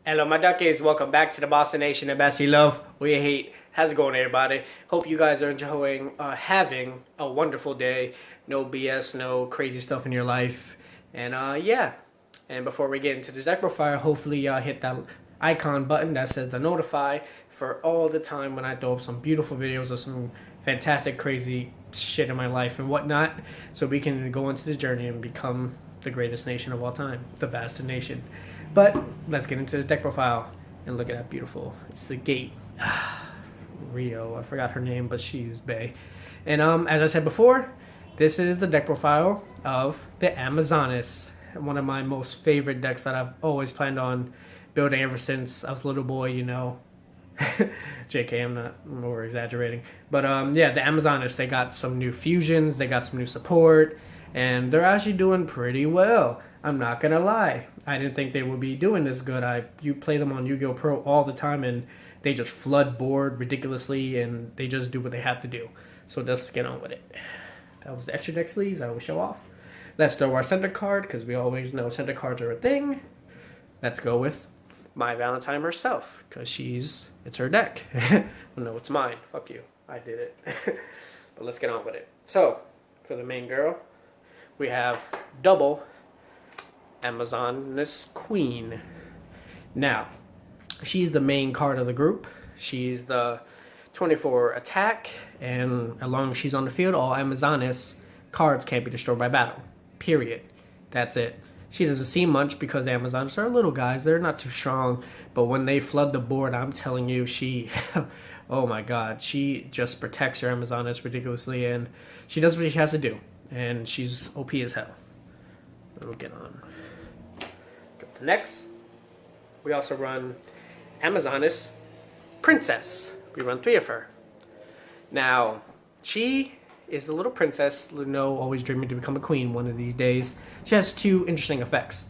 Hello, my duckies. Welcome back to the Boston Nation and Bessie Love. We hate. How's it going, everybody? Hope you guys are enjoying, having a wonderful day. No BS, no crazy stuff in your life. And, yeah. And before we get into the deck profile, hopefully y'all hit that icon button that says the notify for all the time when I throw up some beautiful videos of some fantastic, crazy shit in my life and whatnot. So we can go into this journey and become the greatest nation of all time. The Boston Nation. But let's get into this deck profile and look at that beautiful. It's the Gate. Rio. I forgot her name, but she's bae. And as I said before, this is the deck profile of the Amazonas. One of my most favorite decks that I've always planned on building ever since I was a little boy, you know. JK, I'm not over exaggerating. But yeah, the Amazonas, they got some new fusions, they got some new support, and they're actually doing pretty well. I'm not gonna lie. I didn't think they would be doing this good. You play them on Yu-Gi-Oh! Pro all the time, and they just flood board ridiculously, and they just do what they have to do. So let's get on with it. That was the extra deck sleeves I will show off. Let's throw our center card, because we always know center cards are a thing. Let's go with my Valentine herself, because it's her deck. Well, no, it's mine. Fuck you. I did it. But let's get on with it. So, for the main girl, we have double Amazonas Queen. Now, she's the main card of the group. She's the 24 attack, and as long as she's on the field, all Amazonas cards can't be destroyed by battle. Period. That's it. She doesn't see much because the Amazonas are little guys. They're not too strong, but when they flood the board, I'm telling you, she oh my god, she just protects your Amazonas ridiculously, and she does what she has to do, and she's OP as hell. We'll get on. Next, we also run Amazonas Princess. We run 3 of her. Now, she is the little princess, always dreaming to become a queen one of these days. She has 2 interesting effects.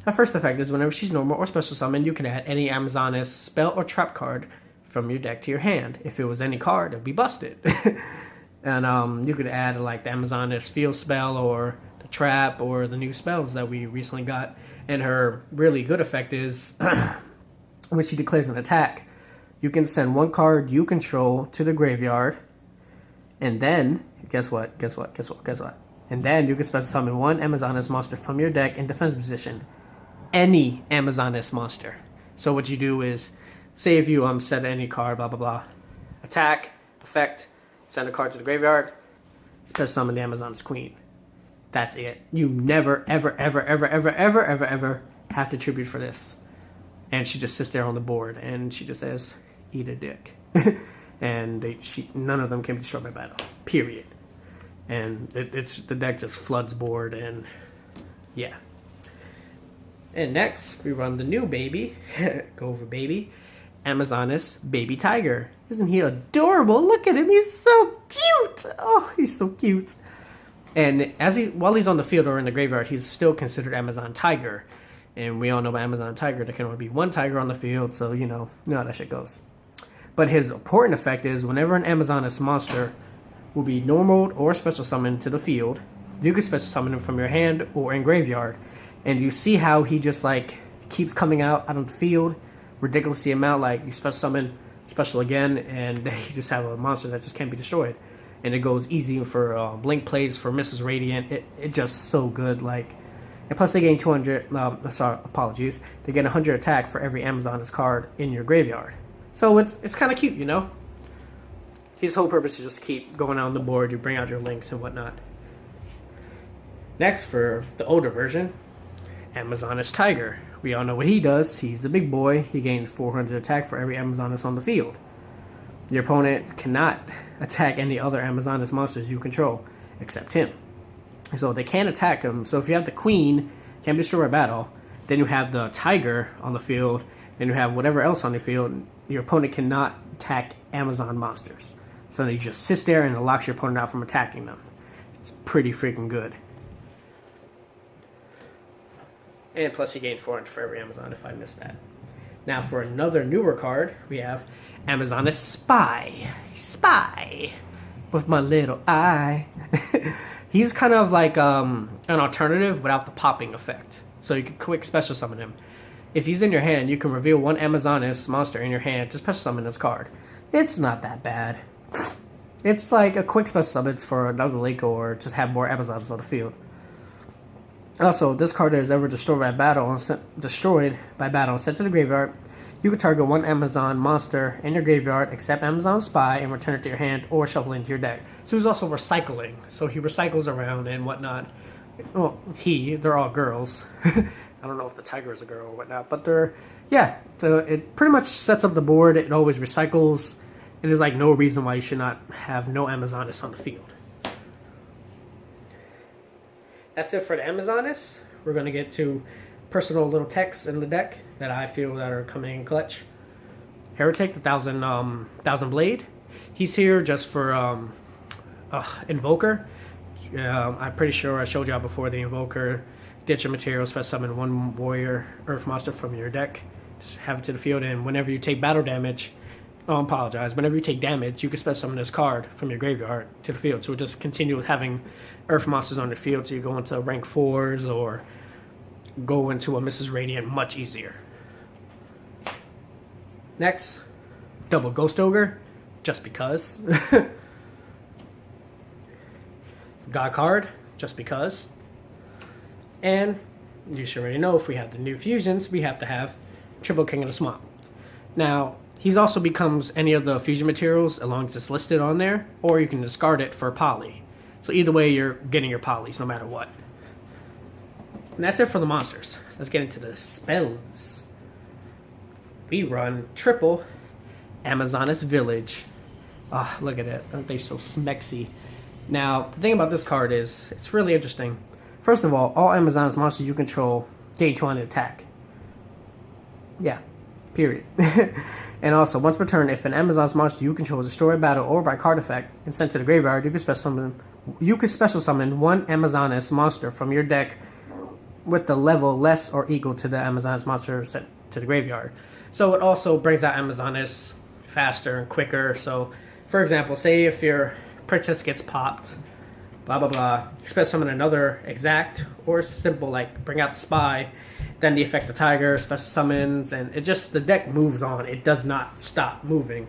The first effect is whenever she's normal or special summon, you can add any Amazonas spell or trap card from your deck to your hand. If it was any card, it'd be busted. And you could add like the Amazonas field spell or the trap or the new spells that we recently got. And her really good effect is when she declares an attack, you can send 1 card you control to the graveyard, and then guess what? And then you can special summon 1 Amazonas monster from your deck in defense position. Any Amazonas monster. So what you do is, say if you set any card, blah blah blah, attack, effect, send a card to the graveyard, special summon the Amazonas Queen. That's it. You never, ever, ever, ever, ever, ever, ever, ever have to tribute for this. And she just sits there on the board, and she just says, "Eat a dick." And none of them can be destroyed by battle. Period. And the deck just floods board, and yeah. And next, we run the new baby. Go over baby. Amazonas Baby Tiger. Isn't he adorable? Look at him. He's so cute. Oh, he's so cute. And while he's on the field or in the graveyard, he's still considered Amazon Tiger. And we all know about Amazon Tiger, there can only be 1 tiger on the field, so you know how that shit goes. But his important effect is whenever an Amazonas monster will be normaled or special summoned to the field, you can special summon him from your hand or in graveyard. And you see how he just like keeps coming out on the field, ridiculously amount, like you special summon, special again, and you just have a monster that just can't be destroyed. And it goes easy for Blink plays, for Mrs. Radiant. It just so good. Like, and plus they gain 200. Apologies. They get 100 attack for every Amazonas card in your graveyard. So it's kind of cute, you know. His whole purpose is just keep going on the board. You bring out your links and whatnot. Next, for the older version, Amazonas Tiger. We all know what he does. He's the big boy. He gains 400 attack for every Amazonas on the field. Your opponent cannot attack any other Amazonas monsters you control, except him. So they can't attack him. So if you have the Queen, can't destroy a battle, then you have the Tiger on the field, then you have whatever else on the field, your opponent cannot attack Amazon monsters. So he just sits there and it locks your opponent out from attacking them. It's pretty freaking good. And plus you gain 400 for every Amazon if I missed that. Now for another newer card, we have Amazoness Spy. Spy! With my little eye. He's kind of like an alternative without the popping effect. So you can quick special summon him. If he's in your hand, you can reveal one Amazoness monster in your hand to special summon this card. It's not that bad. It's like a quick special summon for another link or just have more Amazons on the field. Also, if this card is ever destroyed by battle and sent to the graveyard, you can target one Amazon monster in your graveyard, except Amazon Spy, and return it to your hand or shuffle it into your deck. So he's also recycling. So he recycles around and whatnot. Well, they're all girls. I don't know if the tiger is a girl or whatnot, but so it pretty much sets up the board. It always recycles. And there's like no reason why you should not have no Amazoness on the field. That's it for the Amazoness. We're going to get to personal little techs in the deck that I feel that are coming in clutch. Heretic, the Thousand Blade. He's here just for Invoker. I'm pretty sure I showed y'all before the Invoker. Ditch your material, special summon one warrior earth monster from your deck. Just have it to the field, and whenever you take battle damage, whenever you take damage, you can special summon this card from your graveyard to the field. So we'll just continue with having earth monsters on the field, so you go into rank 4s or go into a Mrs. Radiant much easier. Next, double Ghost Ogre, just because. God card, just because. And you should already know, if we have the new fusions, we have to have triple King of the Swamp. Now, he also becomes any of the fusion materials as long as it's listed on there, or you can discard it for poly. So either way, you're getting your polys no matter what. And that's it for the monsters. Let's get into the spells. We run triple Amazoness Village. Ah, look at it. Aren't they so smexy? Now, the thing about this card is, it's really interesting. First of all Amazoness monsters you control gain 200 attack. Yeah, period. And also, once per turn, if an Amazoness monster you control is destroyed by battle or by card effect and sent to the graveyard, you can special summon one Amazoness monster from your deck with the level less or equal to the Amazoness monster sent to the graveyard. So it also brings out Amazoness faster and quicker. So, for example, say if your princess gets popped, blah blah blah, special summon another exact or simple like bring out the spy, then the effect of tiger, special summons, and the deck moves on. It does not stop moving.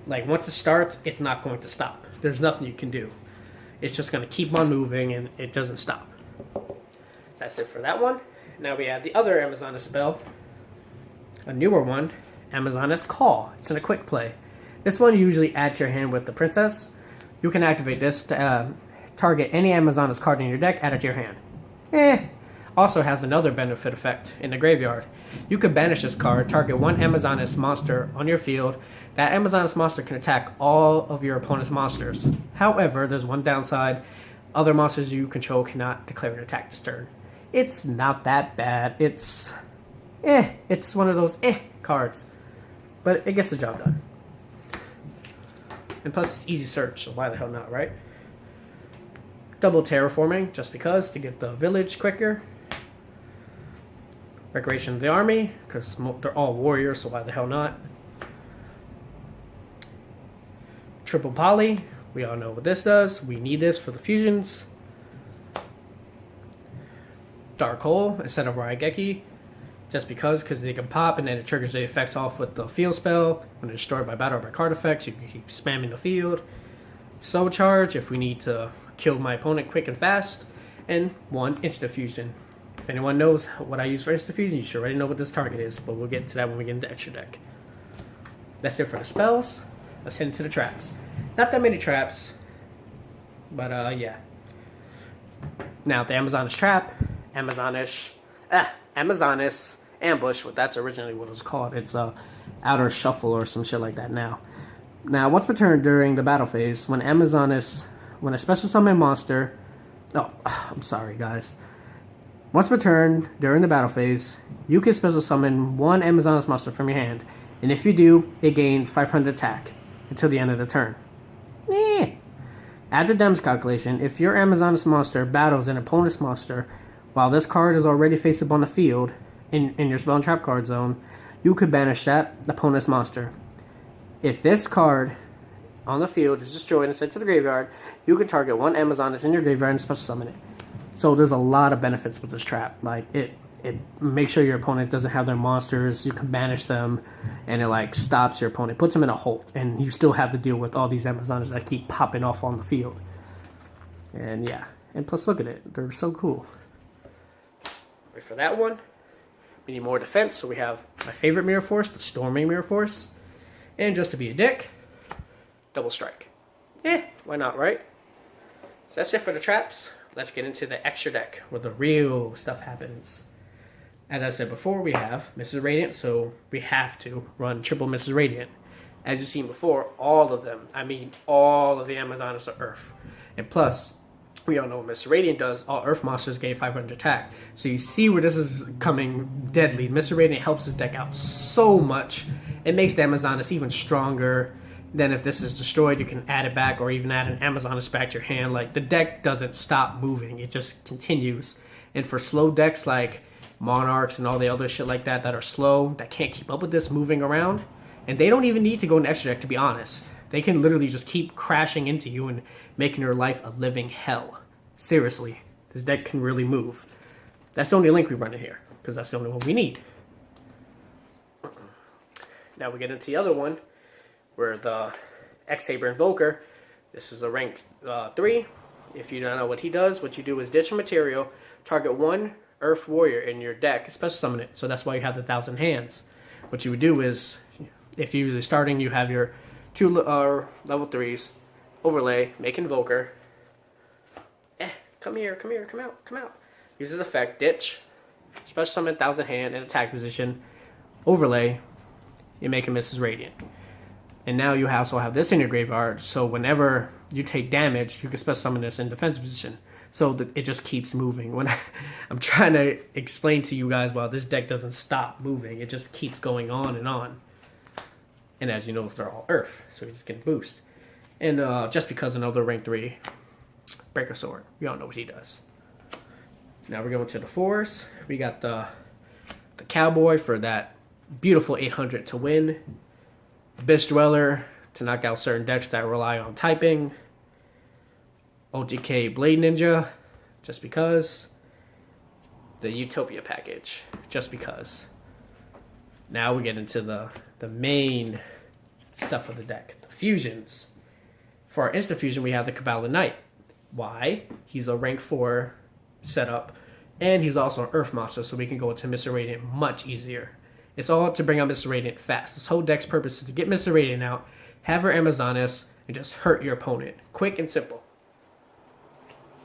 Like once it starts, it's not going to stop. There's nothing you can do. It's just going to keep on moving and it doesn't stop. That's it for that one. Now we have the other Amazoness spell, a newer one, Amazoness Call. It's in a quick play. This one you usually add to your hand with the princess. You can activate this to target any Amazoness card in your deck, add it to your hand. Also has another benefit effect in the graveyard. You can banish this card, target one Amazoness monster on your field. That Amazoness monster can attack all of your opponent's monsters. However, there's one downside. Other monsters you control cannot declare an attack this turn. It's not that bad. It's one of those cards. But it gets the job done. And plus it's easy search, so why the hell not, right? Double terraforming, just because, to get the village quicker. Recreation of the army, because they're all warriors, so why the hell not? Triple poly, we all know what this does. We need this for the fusions. Dark hole instead of Raigeki, just because they can pop and then it triggers the effects off with the field spell. When they're destroyed by battle or by card effects, you can keep spamming the field. Soul charge if we need to kill my opponent quick and fast. And one instant fusion. If anyone knows what I use for instant fusion, you should already know what this target is, but we'll get to that when we get into extra deck. That's it for the spells. Let's head into the traps. Not that many traps, but yeah. Now the Amazoness trap, Amazoness ambush. That's originally what it was called. It's outer shuffle or some shit like that now. Now once per turn during the battle phase, when a special summon monster, I'm sorry guys. Once per turn during the battle phase, you can special summon one Amazoness monster from your hand, and if you do, it gains 500 attack until the end of the turn. Add the Dems calculation. If your Amazoness monster battles an opponent's monster While this card is already face up on the field, in your spell and trap card zone, you could banish that opponent's monster. If this card on the field is destroyed and sent to the graveyard, you can target one Amazon that's in your graveyard and special summon it. So there's a lot of benefits with this trap. Like, it makes sure your opponent doesn't have their monsters, you can banish them, and it like stops your opponent, puts them in a hold, and you still have to deal with all these Amazons that keep popping off on the field. And yeah, and plus look at it, they're so cool. Wait for that one. We need more defense, so we have my favorite Mirror Force, the Storming Mirror Force. And just to be a dick, double strike. Why not, right? So that's it for the traps. Let's get into the extra deck where the real stuff happens. As I said before, we have Mrs. Radiant, so we have to run triple Mrs. Radiant. As you've seen before, all of them, I mean all of the Amazonas are Earth. And plus, we all know what Mr. Radiant does. All Earth monsters gain 500 attack. So you see where this is coming deadly. Mr. Radiant helps this deck out so much. It makes the Amazonas even stronger. Then if this is destroyed, you can add it back or even add an Amazonas back to your hand. Like, the deck doesn't stop moving. It just continues. And for slow decks like Monarchs and all the other shit like that are slow, that can't keep up with this moving around, and they don't even need to go in extra deck, to be honest. They can literally just keep crashing into you and making your life a living hell. Seriously, this deck can really move. That's the only link we run in here, because that's the only one we need. Now we get into the other one, where the X-Saber Invoker, this is a rank 3. If you don't know what he does, what you do is ditch a material, target one Earth Warrior in your deck, special summon it. So that's why you have the 1,000 hands. What you would do is, if you're usually starting, you have your 2 level 3s, overlay, make Invoker. Come here, come out. Uses effect, ditch, special summon 1,000 hand in attack position, overlay, you make a Mrs. Radiant. And now you also have this in your graveyard, so whenever you take damage, you can special summon this in defense position. So it just keeps moving. When I'm trying to explain to you guys, well, this deck doesn't stop moving. It just keeps going on and on. And as you know, they're all Earth, so you just get boost. And just because another rank 3 Breaker Sword, we all know what he does. Now we're going to the 4s. We got the Cowboy for that beautiful 800 to win. Abyss Dweller to knock out certain decks that rely on typing. OTK Blade Ninja, just because. The Utopia package, just because. Now we get into the main stuff of the deck, the fusions. For our instant fusion, we have the Kabbalah Knight. Why? He's a rank 4 setup, and he's also an Earth monster, so we can go into Mr. Radiant much easier. It's all to bring out Mr. Radiant fast. This whole deck's purpose is to get Mr. Radiant out, have her Amazonas, and just hurt your opponent. Quick and simple.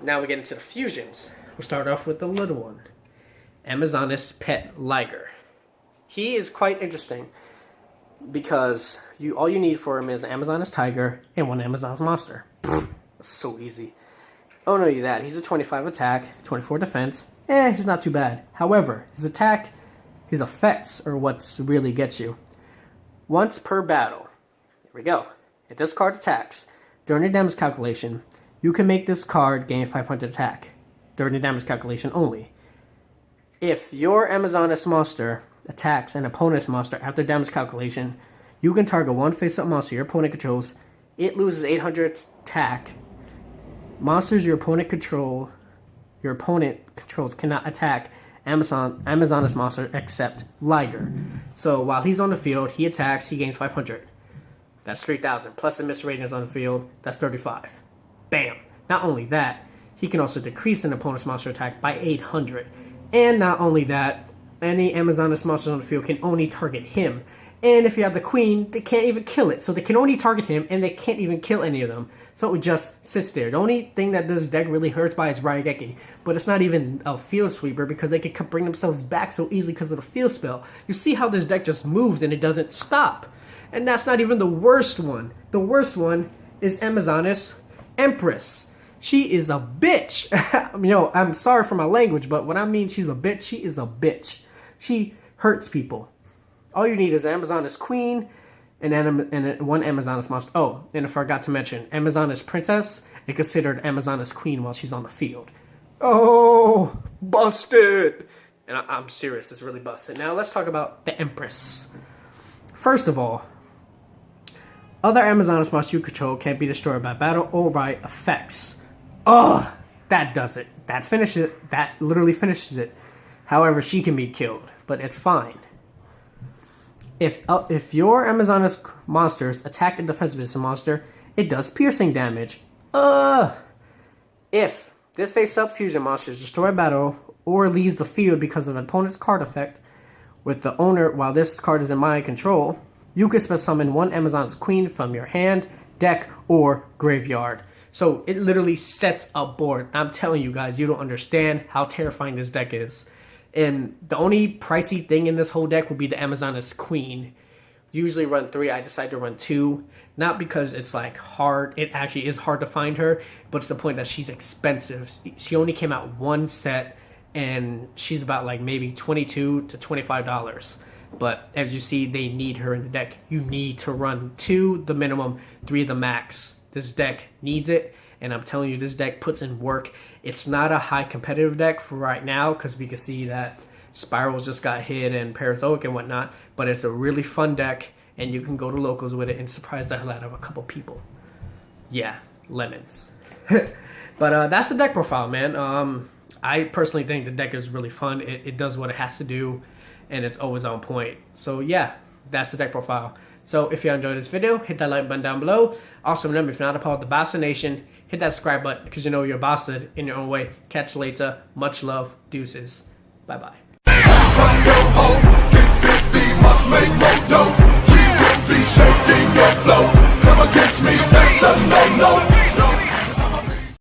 Now we get into the fusions. We'll start off with the little one. Amazonas Pet Liger. He is quite interesting because all you need for him is an Amazonas Tiger and one Amazonas Monster. That's so easy. Oh no, you that. He's a 25 attack, 24 defense. He's not too bad. However, his effects are what really gets you. Once per battle. Here we go. If this card attacks, during the damage calculation, you can make this card gain 500 attack. During the damage calculation only. If your Amazonas monster attacks an opponent's monster after damage calculation, you can target one face-up monster your opponent controls. It loses 800 attack. Monsters your opponent controls cannot attack Amazonas monster except Liger. So while he's on the field, he attacks, he gains 500. That's 3,000. Plus the Mr. Radiant is on the field, that's 35. Bam! Not only that, he can also decrease an opponent's monster attack by 800. And not only that, any Amazonas monster on the field can only target him. And if you have the Queen, they can't even kill it. So they can only target him, and they can't even kill any of them. So it just sits there. The only thing that this deck really hurts by is Raigeki. But it's not even a field sweeper, because they can bring themselves back so easily because of the field spell. You see how this deck just moves, and it doesn't stop. And that's not even the worst one. The worst one is Amazonas Empress. She is a bitch. I'm sorry for my language, but when I mean she's a bitch, she is a bitch. She hurts people. All you need is Amazonas Queen and one Amazonas monster. Oh, and I forgot to mention, Amazonas Princess is considered Amazonas Queen while she's on the field. Oh, busted. And I'm serious, it's really busted. Now let's talk about the Empress. First of all, other Amazonas monsters you control can't be destroyed by battle or by effects. Ugh, that does it. That finishes it. That literally finishes it. However, she can be killed, but it's fine. If your Amazonas monsters attack a defensive monster, it does piercing damage. If this face-up fusion monster is destroyed by battle or leaves the field because of an opponent's card effect with the owner while this card is in my control, you can special summon one Amazonas Queen from your hand, deck, or graveyard. So it literally sets a board. I'm telling you guys, you don't understand how terrifying this deck is. And the only pricey thing in this whole deck would be the Amazonas Queen. Usually run 3, I decided to run 2. Not because it's like hard, it actually is hard to find her, but it's the point that she's expensive. She only came out one set, and she's about like maybe $22 to $25. But as you see, they need her in the deck. You need to run 2 the minimum, 3 the max. This deck needs it, and I'm telling you, this deck puts in work. It's not a high competitive deck for right now, because we can see that Spirals just got hit and Parazoic and whatnot, but it's a really fun deck, and you can go to locals with it and surprise the hell out of a couple people. Yeah, lemons. But that's the deck profile, man. I personally think the deck is really fun. It does what it has to do, and it's always on point. So yeah, that's the deck profile. So if you enjoyed this video, hit that like button down below. Also remember, if you're not a part of the Basta Nation, hit that subscribe button because you know you're bastard in your own way. Catch you later. Much love. Deuces. Bye-bye. From your home, get 50, must make more dough. We will be shaking your flow. Come against me, that's a no-no.